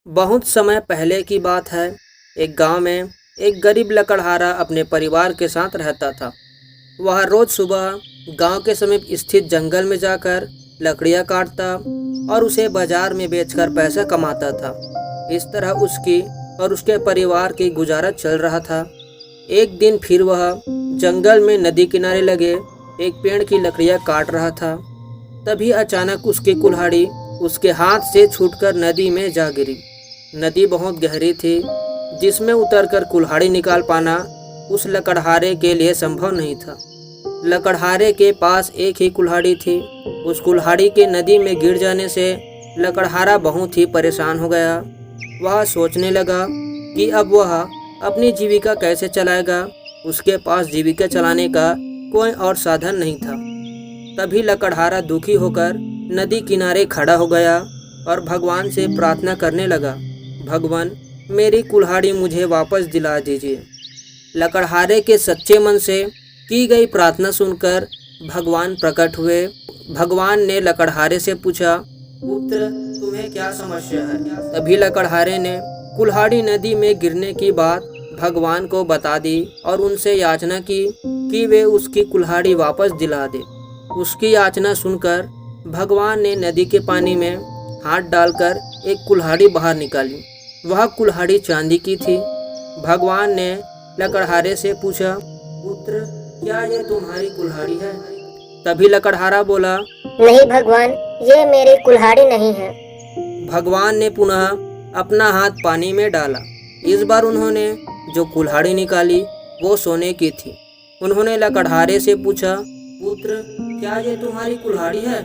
बहुत समय पहले की बात है। एक गांव में एक गरीब लकड़हारा अपने परिवार के साथ रहता था। वह रोज सुबह गांव के समीप स्थित जंगल में जाकर लकड़ियां काटता और उसे बाजार में बेचकर पैसा कमाता था। इस तरह उसकी और उसके परिवार की गुजारा चल रहा था। एक दिन फिर वह जंगल में नदी किनारे लगे एक पेड़ की लकड़ियां काट रहा था। तभी अचानक उसकी कुल्हाड़ी उसके हाथ से छूटकर नदी में जा गिरी। नदी बहुत गहरी थी, जिसमें उतरकर कुल्हाड़ी निकाल पाना उस लकड़हारे के लिए संभव नहीं था। लकड़हारे के पास एक ही कुल्हाड़ी थी। उस कुल्हाड़ी के नदी में गिर जाने से लकड़हारा बहुत ही परेशान हो गया। वह सोचने लगा कि अब वह अपनी जीविका कैसे चलाएगा। उसके पास जीविका चलाने का कोई और साधन नहीं था। तभी लकड़हारा दुखी होकर नदी किनारे खड़ा हो गया और भगवान से प्रार्थना करने लगा, भगवान, मेरी कुल्हाड़ी मुझे वापस दिला दीजिए। लकड़हारे के सच्चे मन से की गई प्रार्थना सुनकर भगवान प्रकट हुए। भगवान ने लकड़हारे से पूछा, पुत्र, तुम्हें क्या समस्या है? तभी लकड़हारे ने कुल्हाड़ी नदी में गिरने की बात भगवान को बता दी और उनसे याचना की कि वे उसकी कुल्हाड़ी वापस दिला दे। उसकी याचना सुनकर भगवान ने नदी के पानी में हाथ डालकर एक कुल्हाड़ी बाहर निकाली। वह कुल्हाड़ी चांदी की थी। भगवान ने लकड़हारे से पूछा, पुत्र, क्या ये तुम्हारी कुल्हाड़ी है? तभी लकड़हारा बोला, नहीं भगवान, ये मेरी कुल्हाड़ी नहीं है। भगवान ने पुनः अपना हाथ पानी में डाला। इस बार उन्होंने जो कुल्हाड़ी निकाली वो सोने की थी। उन्होंने लकड़हारे से पूछा, पुत्र, क्या ये तुम्हारी कुल्हाड़ी है?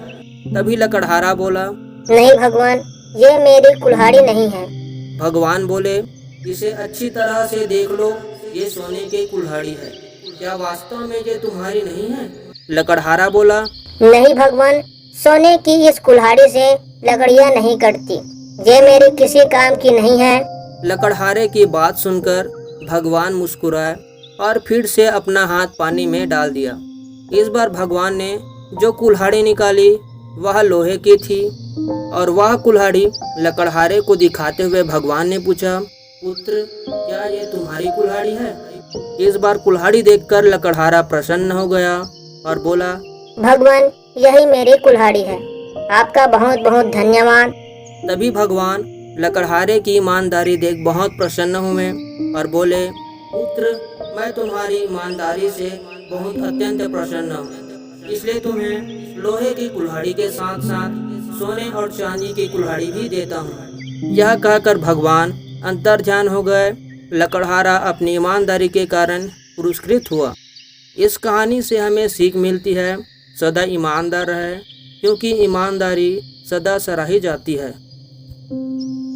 तभी लकड़हारा बोला, नहीं भगवान, ये मेरी कुल्हाड़ी नहीं है। भगवान बोले, इसे अच्छी तरह से देख लो, ये सोने की कुल्हाड़ी है। क्या वास्तव में ये तुम्हारी नहीं है? लकड़हारा बोला, नहीं भगवान, सोने की इस कुल्हाड़ी से लकड़ियाँ नहीं कटती। ये मेरी किसी काम की नहीं है। लकड़हारे की बात सुनकर भगवान मुस्कुराए और फिर से अपना हाथ पानी में डाल दिया। इस बार भगवान ने जो कुल्हाड़ी निकाली वह लोहे की थी और वह कुल्हाड़ी लकड़हारे को दिखाते हुए भगवान ने पूछा, पुत्र, क्या ये तुम्हारी कुल्हाड़ी है? इस बार कुल्हाड़ी देखकर लकड़हारा प्रसन्न हो गया और बोला, भगवान, यही मेरी कुल्हाड़ी है। आपका बहुत बहुत धन्यवाद। तभी भगवान लकड़हारे की ईमानदारी देख बहुत प्रसन्न हुए और बोले, पुत्र, मैं तुम्हारी ईमानदारी से बहुत अत्यंत प्रसन्न हूँ, इसलिए तुम्हें लोहे की कुल्हाड़ी के साथ साथ सोने और चांदी की कुल्हाड़ी भी देता हूँ। यह कहकर भगवान अंतर्ध्यान हो गए। लकड़हारा अपनी ईमानदारी के कारण पुरस्कृत हुआ। इस कहानी से हमें सीख मिलती है, सदा ईमानदार रहे, क्योंकि ईमानदारी सदा सराही जाती है।